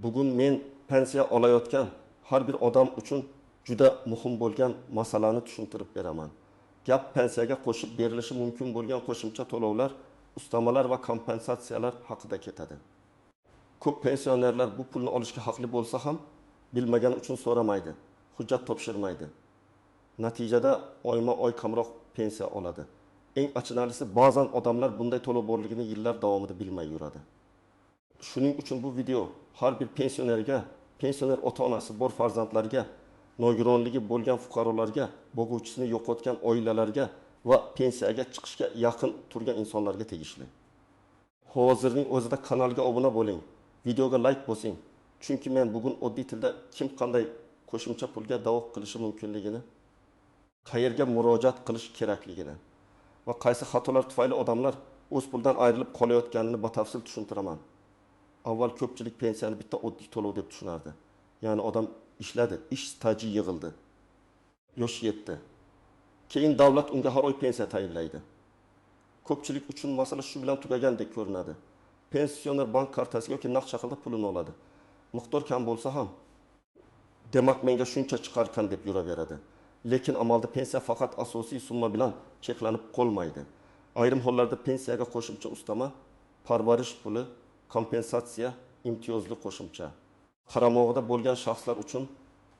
Bugun men pensiya olayotgan har bir odam uchun juda muhim bo'lgan masalani tushuntirib beraman. Gap pensiyaga qo'shib berilishi mumkin bo'lgan qo'shimcha to'lovlar, ustamalar va kompensatsiyalar haqida ketadi. Ko'p pensionerlar bu pulni olishga haqli bo'lsa ham bilmagani uchun so'ramaydi, hujjat topshirmaydi. Natijada oyma-oy kamroq pensiya oladi. Eng achinarlisi, ba'zan odamlar bunday to'lov borligini yillar davomida bilmay yuradi. Shuning uchun bu video har bir pensionerga, pensioner ota-onasi bor farzandlarga, nogironligi bo'lgan fuqarolarga, boquvchisini yo'qotgan oilalarga va pensiyaga chiqishga yaqin turgan insonlarga tegishli. Hozirning o'zida kanalga obuna bo'ling, videoga like bosing. Chunki men bugun oddiy tilda kim qanday qo'shimcha pulga da'vo qilishi mumkinligini, qayerga murojaat qilish kerakligini va qaysi xatolar tufayli odamlar o'z puldan ayrilib qolayotganini batafsil tushuntiraman. Avval ko'pchilik pensiyani bitta oddiy to'lov deb tushunardi. Ya'ni odam ishladi, ish staji yig'ildi. Yosh yetdi. Keyin davlat unga har oy pensiya tayinlaydi. Ko'pchilik uchun masala shu bilan tugagandek ko'rinadi. Pensioner bank kartasiga yoki naqd shaklda pulini oladi. Miqdor kam bo'lsa ham, demak menga shuncha chiqarkan deb yuraveradi. Lekin amalda pensiya faqat asosiy summa bilan cheklanib qolmaydi. Ayrim hollarda pensiyaga qo'shimcha ustama, parvarish puli, kompensatsiya, imtiyozli qo'shimcha, qaramog'ida bo'lgan shaxslar uchun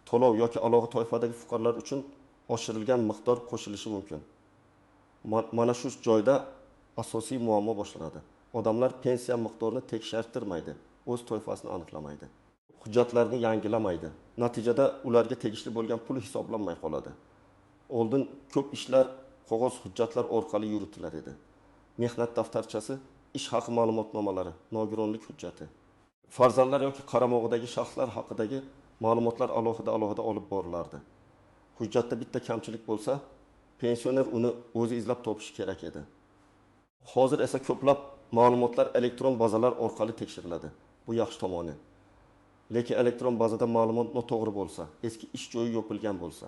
to'lov yoki alohida toifadagi fuqarolar uchun oshirilgan miqdor qo'shilishi mumkin. Mana shu joyda asosiy muammo boshlanadi. Odamlar pensiya miqdorini tekshirtirmaydi, o'z toifasini aniqlamaydi, hujjatlarni yangilamaydi. Natijada ularga tegishli bo'lgan pul hisoblanmay qoladi. Oldin ko'p ishlar qog'oz hujjatlar orqali yuritilar edi. Mehnat daftarchasi, ish haqi ma'lumotnomalari, nogironlik hujjati. Farzandlar yoki qaramog'idagi shaxslar haqidagi ma'lumotlar alohida olib borilardi. Hujjatda bitta kamchilik bo'lsa, pensioner uni o'zi izlab topishi kerak edi. Hozir esa ko'plab ma'lumotlar elektron bazalar orqali tekshiriladi. Bu yaxshi tomoni. Lekin elektron bazada ma'lumot noto'g'ri bo'lsa, eski ish joyi yopilgan bo'lsa,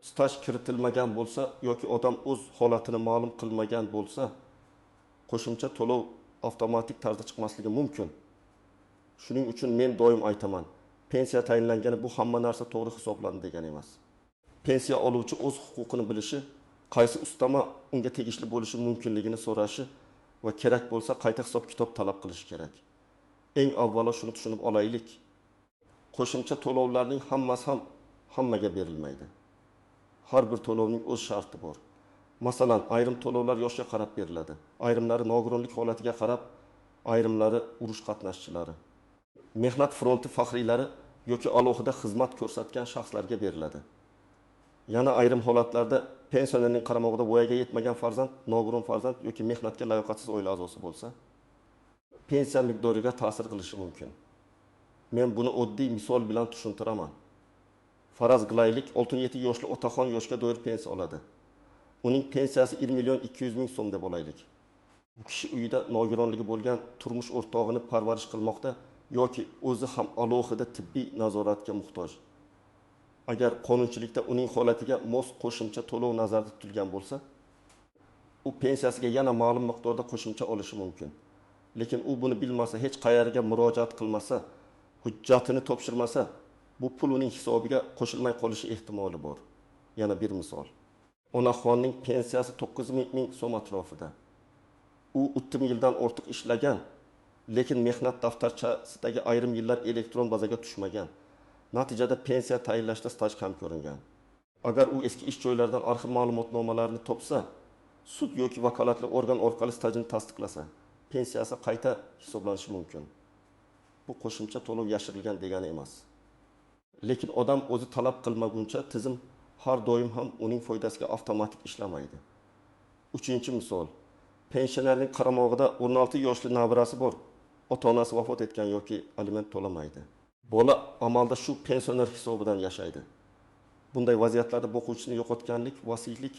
staj kiritilmagan bo'lsa yoki odam o'z holatini ma'lum qilmagan bo'lsa, qo'shimcha to'lov avtomatik tarzda chiqmasligi mumkin. Shuning uchun men doim aytaman, pensiya tayinlangani bu hamma narsa to'g'ri hisoblandi degani emas. Pensiya oluvchi o'z huquqini bilishi, qaysi ustama unga tegishli bo'lishi mumkinligini so'rashi va kerak bo'lsa qayta hisob-kitob talab qilishi kerak. Eng avvalo shuni tushunib olaylik. Qo'shimcha to'lovlarning hammasi ham hammaga berilmaydi. Har bir to'lovning o'z sharti bor. Masalan, ayrim to'lovlar yoshga qarab beriladi. Ayrimlari nogironlik holatiga qarab, ayrimlari urush qatnashchilari, mehnat fronti faxriylari yoki alohida xizmat ko'rsatgan shaxslarga beriladi. Yana ayrim holatlarda pensionerning qaramog'ida voyaga yetmagan farzand, nogiron farzand yoki mehnatga layoqatsiz oila a'zosi bo'lsa, pensiya miqdoriga ta'sir qilishi mumkin. Men buni oddiy misol bilan tushuntiraman. Faraz qilaylik, 67 yoshli otaxon yoshga doir pensiya oladi. Uning pensiyasi 1 million 200 ming so'm deb olaylik. Bu kishi uyida nogironligi bo'lgan turmush o'rtog'ini parvarish qilmoqda yoki o'zi ham alohida tibbiy nazoratga muhtoj. Agar qonunchilikda uning holatiga mos qo'shimcha to'lov nazarda tutilgan bo'lsa, u pensiyasiga yana ma'lum miqdorda qo'shimcha olishi mumkin. Lekin u buni bilmasa, hech qayerga murojaat qilmasa, hujjatini topshirmasa, bu pul uning hisobiga qo'shilmay qolishi ehtimoli bor. Yana bir misol. Onaxonning pensiyasi 9 ming so'm atrofida. U 30 yildan ortiq ishlagan, lekin mehnat daftarchasidagi ayrim yillar elektron bazaga tushmagan. Natijada pensiya tayinlashda staj kam ko'ringan. Agar u eski ish joylaridan arxiv ma'lumotnomalarini topsa, sud yoki vakolatli organ orqali stajini tasdiqlasa, pensiyasi qayta hisoblanishi mumkin. Bu qo'shimcha to'lov yashirilgan degani emas. Lekin odam o'zi talab qilmaguncha tizim har doim ham uning foydasiga avtomatik ishlamaydi. 3-misol. Pensionerning qaramog'ida 16 yoshli nabirasi bor. Ota-onasi vafot etgan yoki aliment to'lamaydi. Bola amalda shu pensioner hisobidan yashaydi. Bunday vaziyatlarda boquvchisini yo'qotganlik, vasiylik,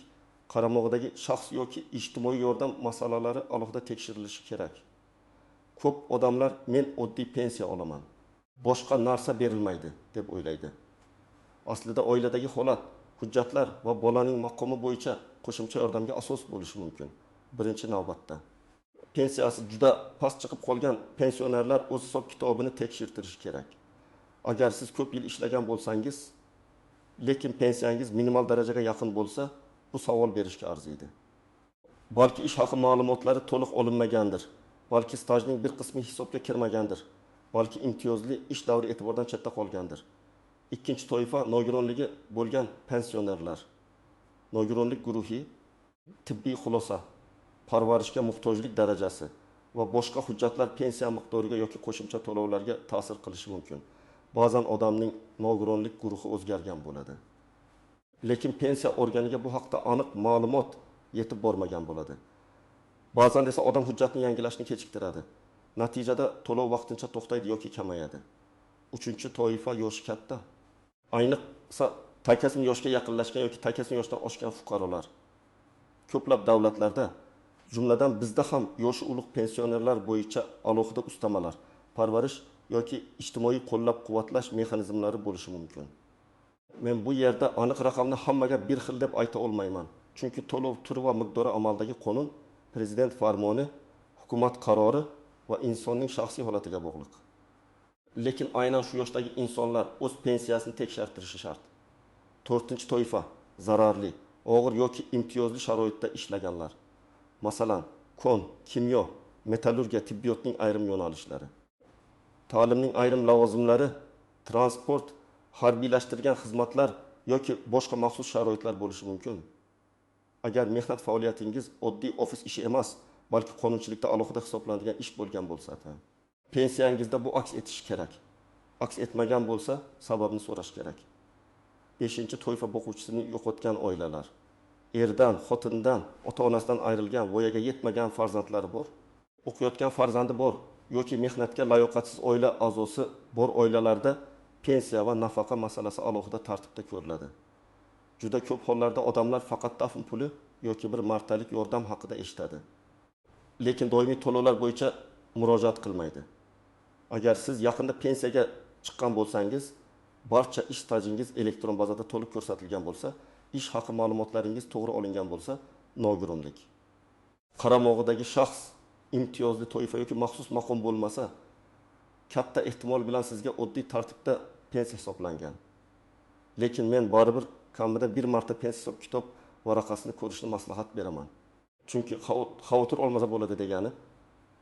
qaramog'idagi shaxs yoki ijtimoiy yordam masalalari alohida tekshirilishi kerak. Ko'p odamlar men oddiy pensiya olaman, boshqa narsa berilmaydi deb o'ylaydi. Aslida oiladagi holat, hujjatlar va bolaning maqomi bo'yicha qo'shimcha yordamga asos bo'lishi mumkin. Birinchi navbatda pensiyasi juda past chiqib qolgan pensionerlar o'z hisob kitobini tekshirtirishi kerak. Agar siz ko'p yil ishlagan bo'lsangiz, lekin pensiyangiz minimal darajaga yaqin bo'lsa, bu savol berishga arziydi. Balki ish haqi ma'lumotlari to'liq olinmagandir. Balki stajning bir qismi hisobga kirmagandir. Balki imtiyozli ish davri e'tibordan chetda qolgandir. Ikkinchi toifa nogironligi bo'lgan pensionerlar. Nogironlik guruhi tibbiy xulosa, parvarishga muhtojlik darajasi va boshqa hujjatlar pensiya miqdoriga yoki qo'shimcha to'lovlarga ta'sir qilishi mumkin. Ba'zan odamning nogironlik guruhi o'zgargan bo'ladi. Lekin pensiya organiga bu haqda aniq ma'lumot yetib bormagan bo'ladi. Ba'zan esa odam hujjatni yangilashni kechiktiradi. Natijada to'lov vaqtincha to'xtaydi yoki kamayadi. Uchinchi toifa yoshi katta. Ayniqsa takasini yoshga yaqinlashgan yoki takasini yoshdan oshgan fuqarolar. Ko'plab davlatlarda, jumladan bizda ham yoshi ulug' pensionerlar bo'yicha alohida ustamalar, parvarish yoki ijtimoiy qo'llab-quvvatlash mexanizmlari bo'lishi mumkin. Men bu yerda aniq raqamni hammaga bir xil deb ayta olmayman. Chunki to'lov turi va miqdori amaldagi qonun, prezident farmoni, hukumat qarori va insonning shaxsiy holatiga bog'liq. Lekin aynan shu yoshdagi insonlar o'z pensiyasini tekshirtirishi shart. 4-toifa zararli, og'ir yoki imtiyozli sharoitda ishlaganlar. Masalan, kon, kimyo, metallurgiya, tibbiyotning ayrim yo'nalishlari. Ta'limning ayrim lavozimlari, transport, harbiylashtirilgan xizmatlar yoki boshqa maxsus sharoitlar bo'lishi mumkin. Agar mehnat faoliyatingiz oddiy ofis ishi emas, balki qonunchilikda alohida hisoblanadigan ish bo'lgan bo'lsa, pensiyangizda bu aks etishi kerak. Aks etmagan bo'lsa, sababini so'rash kerak. 5-toifa boquvchisini yo'qotgan oilalar. Erdan, xotindan, ota-onasidan ayrilgan, voyaga yetmagan farzandlari bor. O'qiyotgan farzandi bor yoki mehnatga layoqatsiz oila a'zosi bor oilalarda pensiya va nafaqa masalasi alohida tartibda ko'riladi. Juda ko'p hollarda odamlar faqat dafn puli yoki bir martalik yordam haqida eshitadi. Lekin doimiy to'lovlar bo'yicha murojaat qilmaydi. Agar siz yaqinda pensiyaga chiqqan bo'lsangiz, barcha ish stajingiz elektron bazada to'liq ko'rsatilgan bo'lsa, ish haqi ma'lumotlaringiz to'g'ri olingan bo'lsa, nogironlik. Qaramog'idagi shaxs imtiyozli toifa yoki maxsus maqom bo'lmasa, katta ehtimol bilan sizga oddiy tartibda pensiya hisoblangan. Lekin men baribir kamida bir marta pensiya hisob kitob varaqasini ko'rishni maslahat beraman. Chunki xavotir olmasa bo'ladi degani,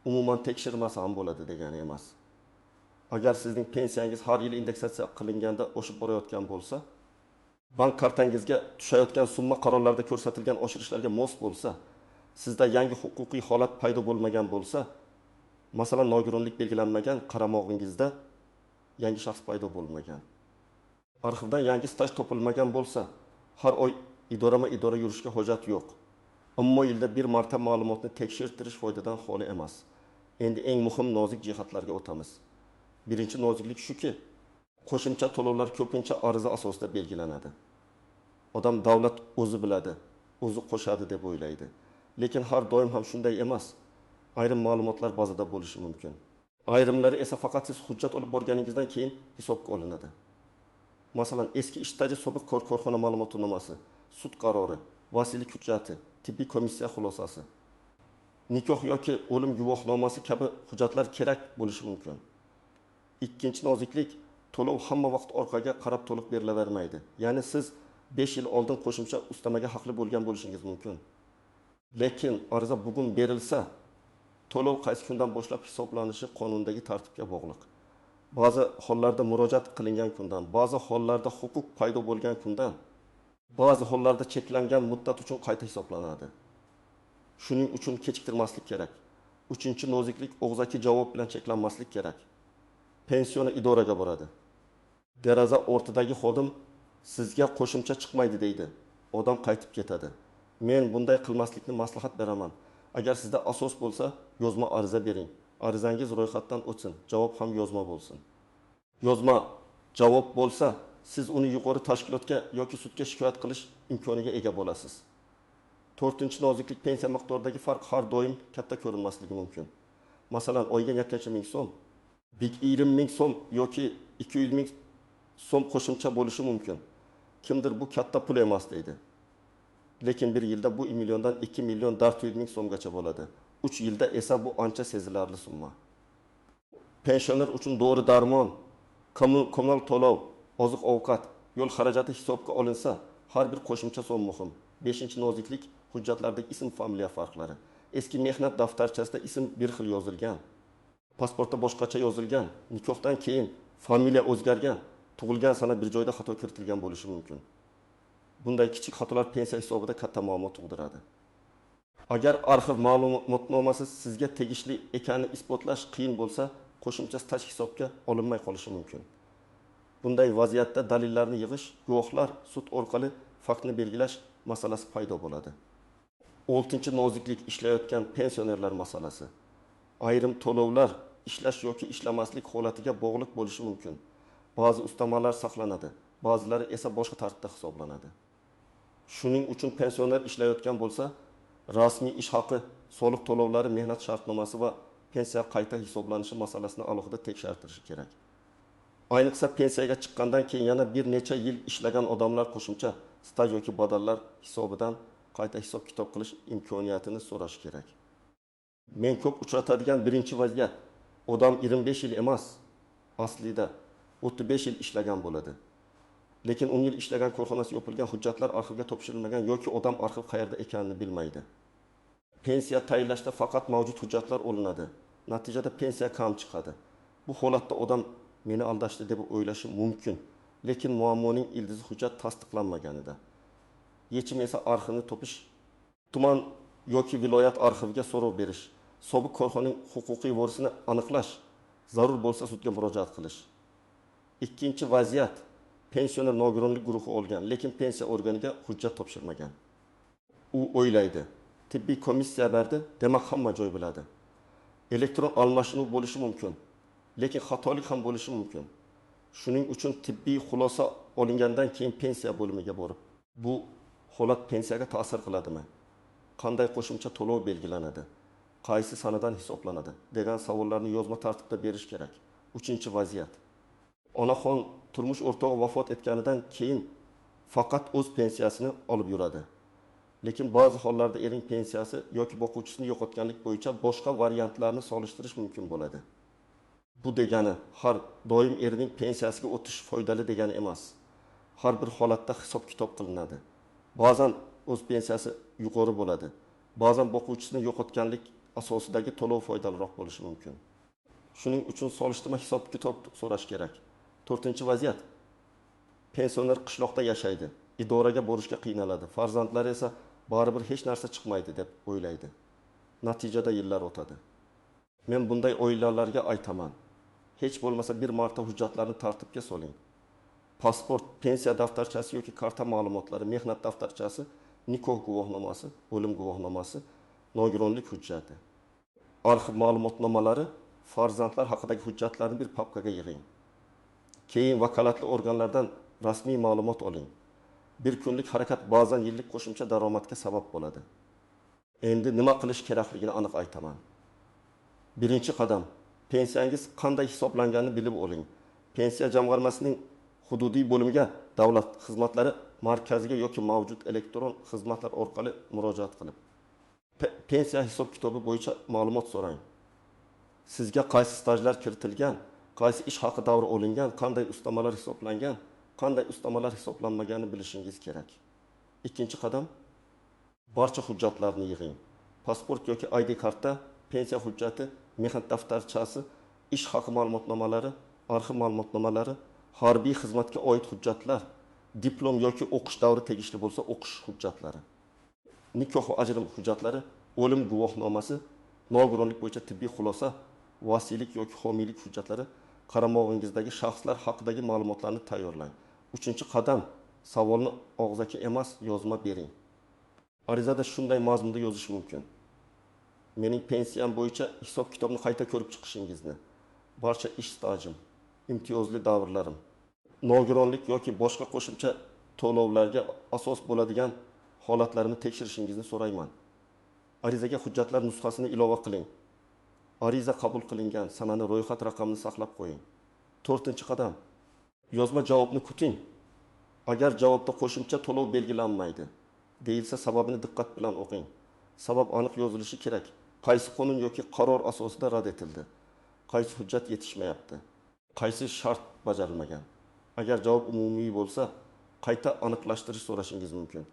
umuman tekshirmasa ham bo'ladi degani emas. Agar sizning pensiyangiz har yil indeksatsiya qilinganda oshib borayotgan bo'lsa, bank kartangizga tushayotgan summa qarorlarda ko'rsatilgan oshirishlarga mos bo'lsa, sizda yangi huquqiy holat paydo bo'lmagan bo'lsa, masalan, nogironlik belgilanmagan qaramog'ingizda yangi shaxs paydo bo'lmagan. Arxivdan yangi staj topilmagan bo'lsa, har oy idora yurishga hojat yo'q. Ammo yilda bir marta ma'lumotni tekshirtirish foydadan xoli emas. Endi eng muhim nozik jihatlarga o'tamiz. Birinchi noziklik shuki, qo'shimcha to'lovlar ko'pincha ariza asosida belgilanadi. Odam davlat o'zi biladi, o'zi qo'shadi deb o'ylaydi. Lekin har doim ham shunday emas. Ayrim ma'lumotlar bazada bo'lishi mumkin. Ayrimlari esa faqat siz hujjat olib borganingizdan keyin hisobga olinadi. Masalan, eski ish staji, sobiq korxona ma'lumotnomasi, sud qarori, vasiylik hujjati, tibbiy komissiya xulosasi, nikoh yoki o'lim guvohnomasi kabi hujjatlar kerak bo'lishi mumkin. Ikkinchi noziklik, to'lov hamma vaqt orqaga qarab to'liq berilavermaydi. Ya'ni siz 5 yil oldin qo'shimcha ustamaga haqli bo'lgan bo'lishingiz mumkin. Lekin ariza bugun berilsa, to'lov qaysi kundan boshlab hisoblanishi qonundagi tartibga bog'liq. Ba'zi hollarda murojaat qilingan kundan, ba'zi hollarda huquq paydo bo'lgan kundan, ba'zi hollarda cheklangan muddat uchun qayta hisoblanadi. Shuning uchun kechiktirmaslik kerak. 3-noziklik, og'zaki javob bilan cheklanmaslik kerak. Pensioni idoraga boradi. Deraza o'rtidagi xodim sizga qo'shimcha chiqmaydi deydi. Odam qaytib ketadi. Men bunday qilmaslikni maslahat beraman. Agar sizda asos bo'lsa, yozma ariza bering. Arizangiz ro'yxatdan o'tsin, javob ham yozma bo'lsin. Yozma javob bo'lsa, siz uni yuqori tashkilotga yoki sudga shikoyat qilish imkoniga ega bo'lasiz. 4-noziklik, pensiya miqdoridagi farq har doim katta ko'rinmasligi mumkin. Masalan, oyga necha ming so'm, 20 ming so'm yoki 200 ming so'm qo'shimcha bo'lishi mumkin. Kimdir bu katta pul emas deydi. Lekin bir yilda bu milliondan 2 million 400 ming so'mgacha bo'ladi. 3 yilda esa bu ancha sezilarli summa. Pensioner uchun dori darmon, kommunal to'lov, oziq-ovqat, yo'l xarajati hisobga olinsa, har bir qo'shimcha so'm muhim. 5-noziklik hujjatlardagi ism familiya farqlari. Eski mehnat daftarchasida ism bir xil yozilgan, pasportda boshqacha yozilgan, nikohdan keyin familiya o'zgargan, tug'ilgan sana bir joyda xato kiritilgan bo'lishi mumkin. Bunday kichik xatolar pensiya hisobida katta muammo tug'diradi. Agar arxiv ma'lumotnomasi sizga tegishli ekanini isbotlash qiyin bo'lsa, qo'shimcha staj hisobga olinmay qolishi mumkin. Bunday vaziyatda dalillarni yig'ish, guvohlar sud orqali faktni belgilash masalasi paydo bo'ladi. 6-noziklik ishlayotgan pensionerlar masalasi. Ayrim to'lovlar ishlash yoki ishlamaslik holatiga bog'liq bo'lishi mumkin. Ba'zi ustamalar saqlanadi, ba'zilari esa boshqa tartibda hisoblanadi. Shuning uchun pensioner ishlayotgan bo'lsa, rasmiy ish haqi, soliq to'lovlari, mehnat shartnomasi va pensiya qayta hisoblanishi masalasini alohida tekshirtirish kerak. Ayniqsa pensiyaga chiqqandan keyin yana bir necha yil ishlagan odamlar qo'shimcha staj yoki badallar hisobidan qayta hisob kitob qilish imkoniyatini so'rash kerak. Men ko'p uchratadigan birinchi vaziyat, odam 25 yil emas, aslida 35 yil ishlagan bo'ladi. Lekin 10 yil ishlagan korxonasi yopilgan, hujjatlar arxivga topshirilmagan yoki odam arxiv qayerda ekanini bilmaydi. Pensiya tayinlashda faqat mavjud hujjatlar olinadi. Natijada pensiya kam chiqadi. Bu holatda odam meni aldashdi deb o'ylashi mumkin. Lekin muammoning ildizi hujjat tasdiqlanmaganida. Yechim esa arxivni topish, tuman yoki viloyat arxiviga so'rov berish, sobiq korxonaning huquqiy vorisini aniqlash, zarur bo'lsa sudga murojaat qilish. Ikkinchi vaziyat, pensioner nogironlik guruhi olgan, lekin pensiya organiga hujjat topshirmagan. U o'ylaydi, tibbiy komissiya berdi, demak hamma joy biladi. Elektron almashinuv bo'lishi mumkin, lekin xatolik ham bo'lishi mumkin. Shuning uchun tibbiy xulosa olingandan keyin pensiya bo'limiga borib, bu holat pensiyaga ta'sir qiladimi? Qanday qo'shimcha to'lov belgilanadi? Qaysi sanadan hisoblanadi? degan savollarni yozma tartibda berish kerak. 3-vaziyat. Onaxon turmush o'rtog'i vafot etganidan keyin faqat o'z pensiyasini olib yuradi. Lekin ba'zi hollarda ering pensiyasi yoki boquvchisini yo'qotganlik bo'yicha boshqa variantlarni solishtirish mumkin bo'ladi. Bu degani har doim erining pensiyasiga o'tish foydali degani emas. Har bir holatda hisob kitob qilinadi. Ba'zan o'z pensiyasi yuqori bo'ladi. Ba'zan boquvchisini yo'qotganlik asosidagi to'lov foydaliroq bo'lishi mumkin. Shuning uchun solishtirma hisob kitob so'rash kerak. 4-vaziyat. Pensioner qishloqda yashaydi. Idoraga borishga qiynaladi. Farzandlari esa baribir hech narsa chiqmaydi deb o'ylaydi. Natijada yillar o'tadi. Men bunday o'ylarlarga aytaman. Hech bo'lmasa bir marta hujjatlarni tartibga soling. Pasport, pensiya daftarchasi yoki karta ma'lumotlari, mehnat daftarchasi, nikoh guvohnomasi, o'lim guvohnomasi, nogironlik hujjati. Arxiv ma'lumotnomalari, farzandlar haqidagi hujjatlarni bir papkaga yig'ing. Keyin vakolatli organlardan rasmiy ma'lumot oling. Bir kunlik harakat ba'zan yillik qo'shimcha daromadga sabab bo'ladi. Endi nima qilish kerakligini aniq aytaman. Birinchi qadam, pensiyangiz qanday hisoblanganini bilib oling. Pensiya jamg'armasining hududiy bo'limiga davlat xizmatlari markaziga yoki mavjud elektron xizmatlar orqali murojaat qilib, pensiya hisob kitobi bo'yicha ma'lumot so'rang. Sizga qaysi stajlar kiritilgan, qaysi ish haqi davri olingan, qanday ustamalar hisoblangan, qanday ustamalar hisoblanmaganini bilishingiz kerak. Ikkinchi qadam, barcha hujjatlarni yig'ing. Pasport yoki ID karta, pensiya hujjati, mehnat daftarchasi, ish haqi ma'lumotnomalari, arxiv ma'lumotnomalari, harbiy xizmatga oid hujjatlar, diplom yoki o'qish davri tegishli bo'lsa o'qish hujjatlari, nikoh va ajrim hujjatlari, o'lim guvohnomasi, nogironlik bo'yicha tibbiy xulosa, vasiylik yoki homiylik hujjatlari, qaramog'ingizdagi shaxslar haqidagi ma'lumotlarni tayyorlang. 3-qadam, savolni og'zaki emas, yozma bering. Arizada shunday mazmunda yozish mumkin. Mening pensiyam bo'yicha hisob kitobni qayta ko'rib chiqishingizni, barcha ish stajim, imtiyozli davrlarim, nogironlik yoki boshqa qo'shimcha to'lovlarga asos bo'ladigan holatlarini tekshirishingizni so'rayman. Arizaga hujjatlar nusxasini ilova qiling. Ariza qabul qilingan sanani, ro'yxat raqamini saqlab qo'ying. 4-qadam, yozma javobni kuting. Agar javobda qo'shimcha to'lov belgilanmaydi deyilsa, sababini diqqat bilan o'qing. Sabab aniq yozilishi kerak. Qaysi qonun yoki qaror asosida rad etildi? Qaysi hujjat yetishmayapti? Qaysi shart bajarilmagan? Agar javob umumiy bo'lsa, qayta aniqlashtirish so'rashingiz mumkin.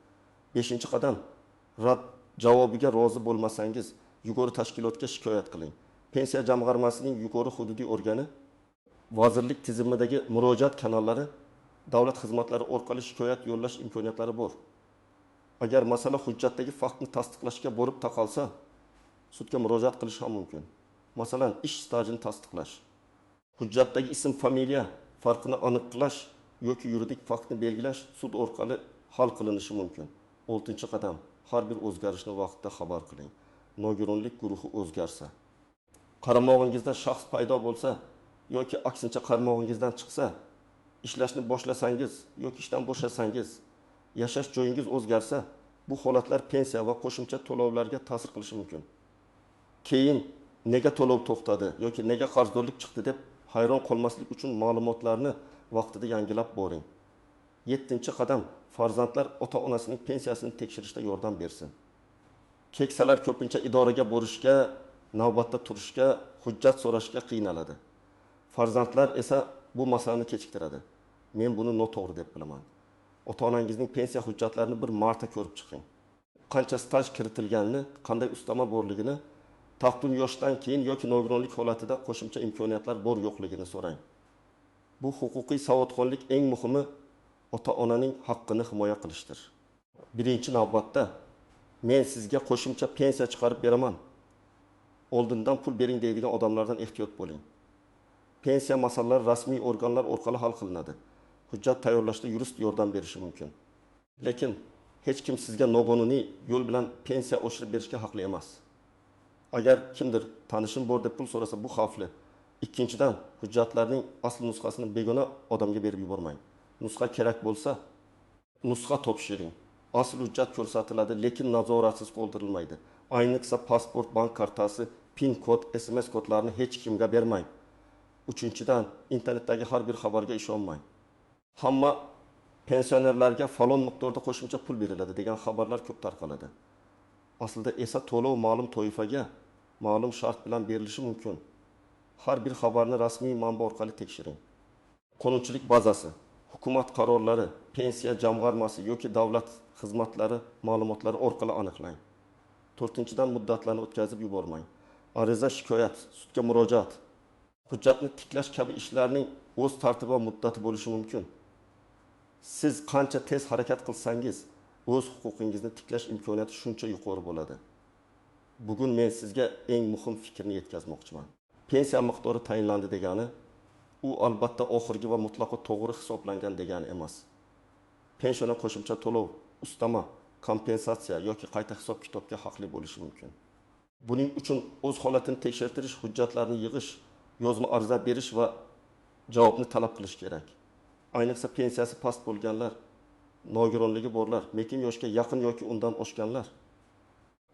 5-qadam, rad javobiga rozi bo'lmasangiz, yuqori tashkilotga shikoyat qiling. Pensiya jamg'armasining yuqori hududiy organi, vazirlik tizimidagi murojaat kanallari, davlat xizmatlari orqali shikoyat yo'llash imkoniyatlari bor. Agar masala hujjatdagi faktni tasdiqlashga borib taqalsa, sudga murojaat qilish ham mumkin. Masalan, ish stajini tasdiqlash, hujjatdagi ism, familiya farqini aniqlash yoki yuridik faktni belgilash sud orqali hal qilinishi mumkin. 6-qadam, har bir o'zgarishni vaqtida xabar qiling. Nogironlik guruhi o'zgarsa, qaramog'ingizda shaxs paydo bo'lsa yoki aksincha qaramog'ingizdan chiqsa, ishlashni boshlasangiz yoki ishdan bo'shasangiz, yashash joyingiz o'zgarsa, bu holatlar pensiya va qo'shimcha to'lovlarga ta'sir qilishi mumkin. Keyin nega to'lov to'xtadi yoki nega qarzdorlik chiqdi deb hayron qolmaslik uchun ma'lumotlarni vaqtida yangilab boring. 7-qadam, farzandlar ota-onasining pensiyasini tekshirishda yordam bersin. Keksalar ko'pincha idoraga borishga, navbatda turishga, hujjat so'rashga qiynaladi. Farzandlar esa bu masalani kechiktiradi. Men buni noto'g'ri deb bilaman. Ota-onangizning pensiya hujjatlarini bir marta ko'rib chiqing. Qancha staj kiritilganini, qanday ustama borligini, taqdim yoshdan keyin yoki nogironlik holatida qo'shimcha imkoniyatlar bor yo'qligini so'rang. Bu huquqiy savodxonlik eng muhimi ota-onaning haqqini himoya qilishdir. Birinchi navbatda men sizga qo'shimcha pensiya chiqarib beraman, oldindan pul bering deydigan odamlardan ehtiyot bo'ling. Pensiya masalalari rasmiy organlar orqali hal qilinadi. Hujjat tayyorlashda yurist yordam berishi mumkin. Lekin hech kim sizga noqonuniy yo'l bilan pensiya oshirib berishga haqli emas. Agar kimdir tanishim bor deb pul so'rasa, bu xavfli. Ikkinchidan, hujjatlarning asl nusxasini begona odamga berib yubormang. Nusxa kerak bo'lsa, nusxa topshiring. Asl hujjat ko'rsatiladi, lekin nazoratsiz qoldirilmaydi. Ayniqsa pasport, bank kartasi, PIN kod, SMS kodlarini hech kimga bermang. Uchinchidan, internetdagi har bir xabarga ishonmang. Hamma pensionerlarga falon miqdorda qo'shimcha pul beriladi degan xabarlar ko'p tarqaladi. Aslida esa to'lov ma'lum toifaga, ma'lum shart bilan berilishi mumkin. Har bir xabarni rasmiy manba orqali tekshiring. Qonunchilik bazasi, hukumat qarorlari, pensiya jamg'armasi yoki davlat xizmatlari ma'lumotlari orqali aniqlang. 4-dan, muddatlarni o'tkazib yubormang. Ariza, shikoyat, sudga murojaat, hujjatni tiklash kabi ishlarning o'z tartibi va muddati bo'lishi mumkin. Siz qancha tez harakat qilsangiz, o'z huquqingizni tiklash imkoniyati shuncha yuqori bo'ladi. Bugun men sizga eng muhim fikrni yetkazmoqchiman. Pensiya miqdori tayinlandi degani, u albatta oxirgi va mutlaqo to'g'ri hisoblangan degani emas. Pensiya qo'shimcha to'lov, ustama, kompensatsiya yoki qayta hisob-kitobga haqli bo'lishi mumkin. Buning uchun o'z holatini tekshirtirish, hujjatlarni yig'ish, yozma ariza berish va javobni talab qilish kerak. Ayniqsa pensiyasi past bo'lganlar, nogironligi borlar, mekin yoshga yaqin yoki undan oshganlar,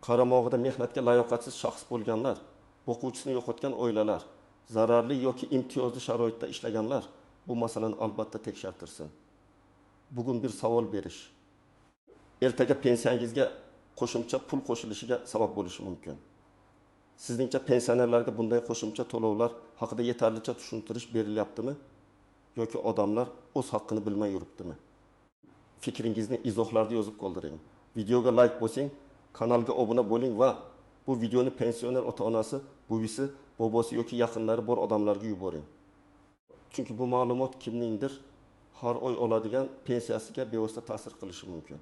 qaramog'ida mehnatga layoqatsiz shaxs bo'lganlar, o'quvchisini yo'qotgan oilalar, zararli yoki imtiyozli sharoitda ishlaganlar bu masalani albatta tekshirtirsin. Bugun bir savol berish ertaga pensiyangizga qo'shimcha pul qo'shilishiga sabab bo'lishi mumkin. Sizningcha pensionerlarga bunday qo'shimcha to'lovlar haqida yetarlicha tushuntirish berilyaptimi yoki odamlar o'z haqqini bilmay yuribdimi? Fikringizni izohlarda yozib qoldiring. Videoga like bosing, kanalga obuna bo'ling va bu videoni pensioner ota-onasi, buvisi, bobosi yoki yaqinlari bor odamlarga yuboring. Chunki bu ma'lumot kimningdir har oy oladigan pensiyasiga bevosita ta'sir qilishi mumkin.